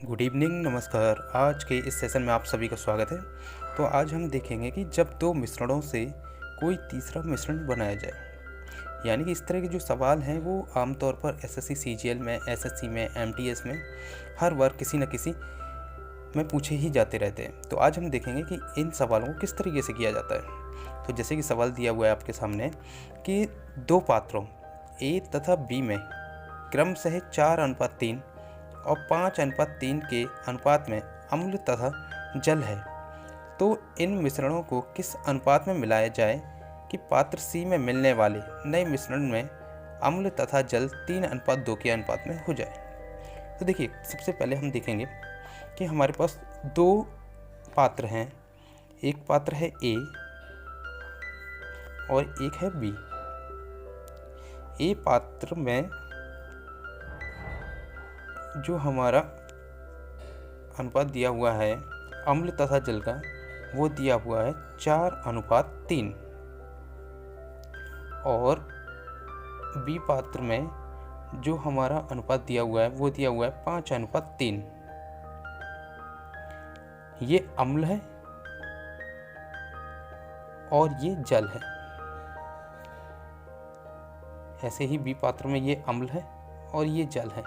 Good evening, नमस्कार। आज के इस सेशन में आप सभी का स्वागत है। तो आज हम देखेंगे कि जब दो मिश्रणों से कोई तीसरा मिश्रण बनाया जाए, यानी कि इस तरह के जो सवाल हैं वो आमतौर पर एसएससी सीजीएल में, एसएससी में, एमटीएस में हर बार किसी न किसी में पूछे ही जाते रहते हैं। तो आज हम देखेंगे कि इन सवालों को किस तरीके से किया जाता है। तो जैसे कि सवाल दिया हुआ है आपके सामने कि दो पात्रों ए तथा बी में क्रमशः 4:3 और 5:3 के अनुपात में अम्ल तथा जल है, तो इन मिश्रणों को किस अनुपात में मिलाया जाए कि पात्र सी में मिलने वाले नए मिश्रण में अम्ल तथा जल 3:2 के अनुपात में हो जाए। तो देखिए, सबसे पहले हम देखेंगे कि हमारे पास दो पात्र हैं। एक पात्र है ए और एक है बी। ए पात्र में जो हमारा अनुपात दिया हुआ है अम्ल तथा जल का, वो दिया हुआ है 4:3। और बी पात्र में जो हमारा अनुपात दिया हुआ है वो दिया हुआ है 5:3। ये अम्ल है और ये जल है। ऐसे ही बी पात्र में ये अम्ल है और ये जल है।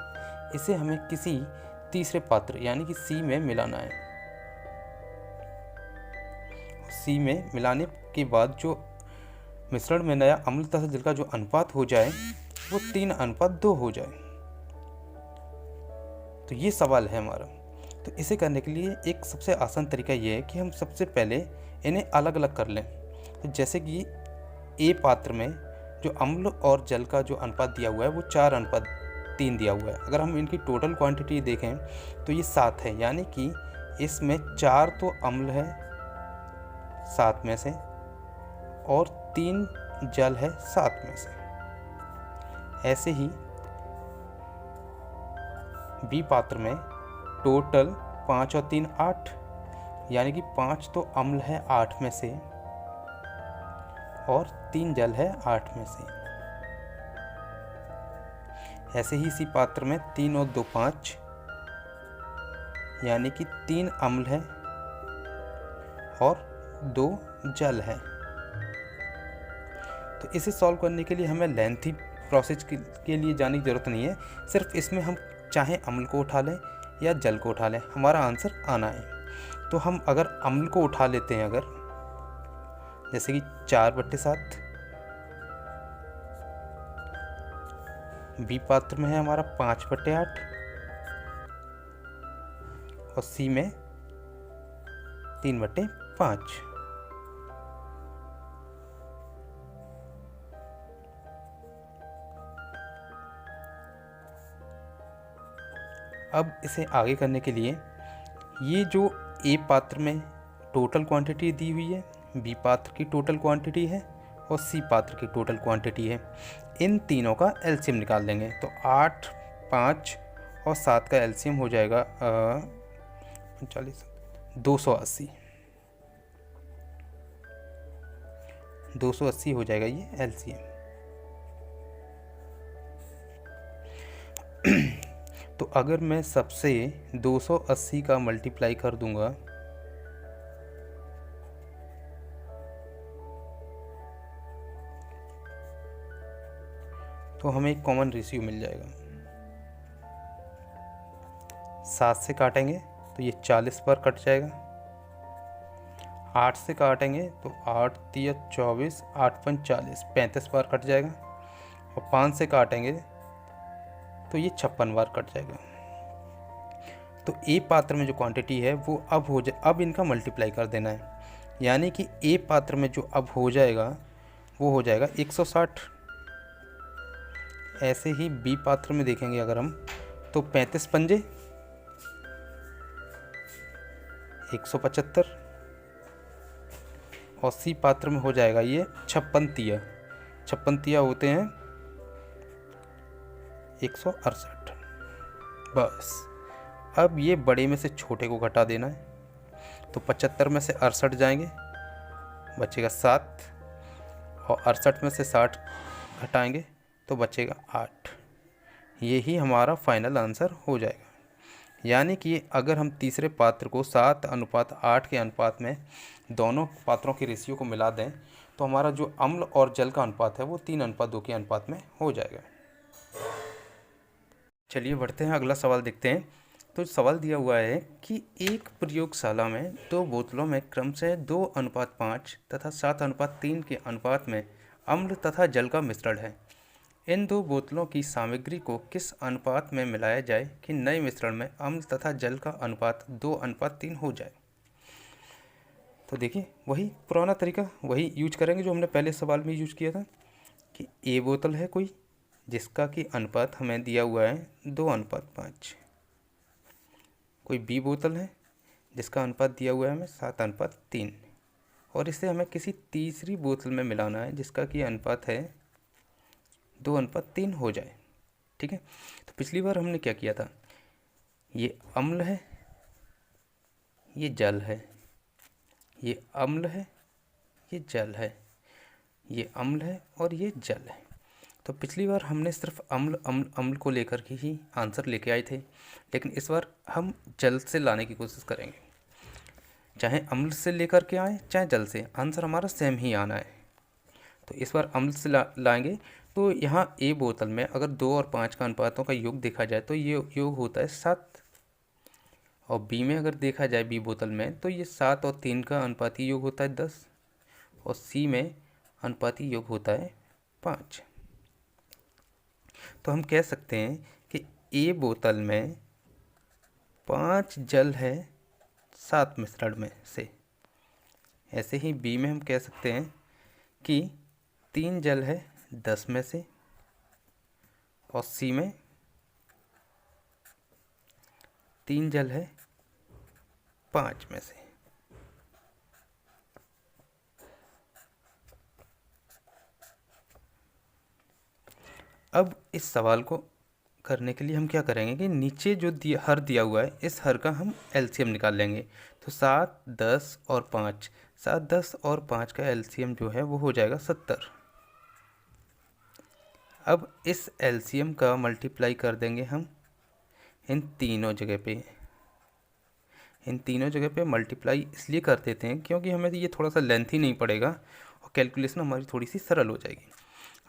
इसे हमें किसी तीसरे पात्र यानी कि सी में मिलाना है। सी में मिलाने के बाद जो मिश्रण में नया अम्ल तथा जल का जो अनुपात हो जाए वो 3:2 हो जाए। तो ये सवाल है हमारा। तो इसे करने के लिए एक सबसे आसान तरीका ये है कि हम सबसे पहले इन्हें अलग अलग कर लें। तो जैसे कि ए पात्र में जो अम्ल और जल का जो अनुपात दिया हुआ है वो 4:3 दिया हुआ है। अगर हम इनकी टोटल क्वांटिटी देखें तो ये 7 है, यानी कि इसमें 4 तो अम्ल है 7 में से और 3 जल है 7 में से। ऐसे ही बी पात्र में टोटल 5 और 3 8, यानी कि 5 तो अम्ल है 8 में से और 3 जल है 8 में से। ऐसे ही इसी पात्र में 3 और 2 5, यानी कि 3 अम्ल है और 2 जल है। तो इसे सॉल्व करने के लिए हमें लेंथी प्रोसेस के लिए जाने की ज़रूरत नहीं है। सिर्फ इसमें हम चाहे अम्ल को उठा लें या जल को उठा लें, हमारा आंसर आना है। तो हम अगर अम्ल को उठा लेते हैं, अगर जैसे कि 4/7 बी पात्र में है हमारा 5/8 और सी में 3/5। अब इसे आगे करने के लिए ये जो ए पात्र में टोटल क्वांटिटी दी हुई है, बी पात्र की टोटल क्वांटिटी है और सी पात्र की टोटल क्वांटिटी है, इन तीनों का एलसीएम निकाल देंगे। तो 8, 5 और 7 का एलसीएम हो जाएगा 45, 280। 280 हो जाएगा ये एलसीएम। तो अगर मैं सबसे 280 का मल्टीप्लाई कर दूंगा तो हमें एक कॉमन रेशियो मिल जाएगा। 7 से काटेंगे तो ये 40 बार कट जाएगा। 8 से काटेंगे तो 8 × 24, 8 × 40, 35 बार कट जाएगा। और 5 से काटेंगे तो ये 56 बार कट जाएगा। तो ए पात्र में जो क्वांटिटी है वो अब इनका मल्टीप्लाई कर देना है, यानी कि ए पात्र में जो अब हो जाएगा वो हो जाएगा 160। ऐसे ही बी पात्र में देखेंगे अगर हम तो 35 पंजे 175 और सी पात्र में हो जाएगा ये 56 तिया। 56 तिया होते हैं 168। बस अब ये बड़े में से छोटे को घटा देना है। तो 75 में से 68 जाएंगे, बचेगा 7 और 68 में से 60 घटाएंगे तो बचेगा 8। यही हमारा फाइनल आंसर हो जाएगा। यानी कि अगर हम तीसरे पात्र को 7:8 के अनुपात में दोनों पात्रों की रेशियो को मिला दें तो हमारा जो अम्ल और जल का अनुपात है वो 3:2 के अनुपात में हो जाएगा। चलिए बढ़ते हैं, अगला सवाल देखते हैं। तो सवाल दिया हुआ है कि एक प्रयोगशाला में 2 बोतलों में क्रमशः 2:5 तथा 7:3 के अनुपात में अम्ल तथा जल का मिश्रण है। इन 2 बोतलों की सामग्री को किस अनुपात में मिलाया जाए कि नए मिश्रण में अम्ल तथा जल का अनुपात 2:3 हो जाए। तो देखिए वही पुराना तरीका वही यूज करेंगे जो हमने पहले सवाल में यूज किया था कि ए बोतल है कोई जिसका कि अनुपात हमें दिया हुआ है 2:5, कोई बी बोतल है जिसका अनुपात दिया हुआ है हमें 7:3, और इसे हमें किसी तीसरी बोतल में मिलाना है जिसका कि अनुपात है 2:3 हो जाए। ठीक है, तो पिछली बार हमने क्या किया था, ये अम्ल है, ये जल है, ये अम्ल है, ये जल है, ये अम्ल है और ये जल है। तो पिछली बार हमने सिर्फ अम्ल अम्ल अम्ल को लेकर के ही आंसर लेके आए थे, लेकिन इस बार हम जल से लाने की कोशिश करेंगे। चाहे अम्ल से लेकर के आए चाहे जल से, आंसर हमारा सेम ही आना है। तो इस बार अम्ल से लाएंगे। तो यहाँ ए बोतल में अगर 2 और 5 का अनुपातों का योग देखा जाए तो ये योग होता है 7, और बी में अगर देखा जाए बी बोतल में तो ये 7 और 3 का अनुपाती योग होता है 10, और सी में अनुपाती योग होता है 5। तो हम कह सकते हैं कि ए बोतल में 5 जल है 7 मिश्रण में से। ऐसे ही बी में हम कह सकते हैं कि 3 जल है 10 में से, और सी में 3 जल है 5 में से। अब इस सवाल को करने के लिए हम क्या करेंगे कि नीचे जो हर दिया हुआ है इस हर का हम एलसीएम निकाल लेंगे। तो 7, 10 और 5, 7, 10 और 5 का एलसीएम जो है वो हो जाएगा 70। अब इस एलसीएम का मल्टीप्लाई कर देंगे हम इन तीनों जगह पे मल्टीप्लाई इसलिए कर देते हैं क्योंकि हमें ये थोड़ा सा लेंथी नहीं पड़ेगा और कैलकुलेशन हमारी थोड़ी सी सरल हो जाएगी।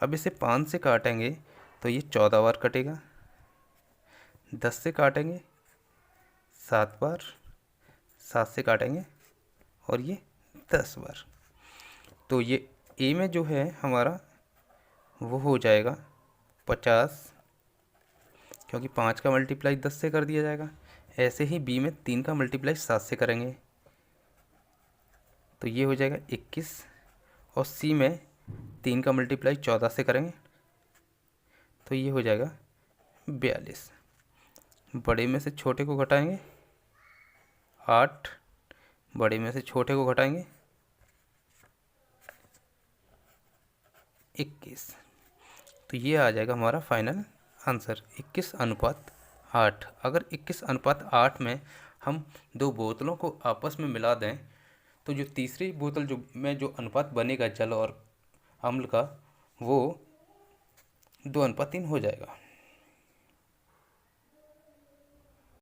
अब इसे 5 से काटेंगे तो ये 14 बार कटेगा, 10 से काटेंगे 7 बार, 7 से काटेंगे और ये 10 बार। तो ये ए में जो है हमारा वो हो जाएगा 50, क्योंकि 5 का मल्टीप्लाई 10 से कर दिया जाएगा। ऐसे ही बी में 3 का मल्टीप्लाई 7 से करेंगे तो ये हो जाएगा 21, और सी में 3 का मल्टीप्लाई 14 से करेंगे तो ये हो जाएगा 42। बड़े में से छोटे को घटाएंगे 8, बड़े में से छोटे को घटाएंगे 21। तो ये आ जाएगा हमारा फाइनल आंसर 21:8। अगर 21:8 में हम 2 बोतलों को आपस में मिला दें तो जो तीसरी बोतल जो अनुपात बनेगा जल और अम्ल का वो 2:3 हो जाएगा।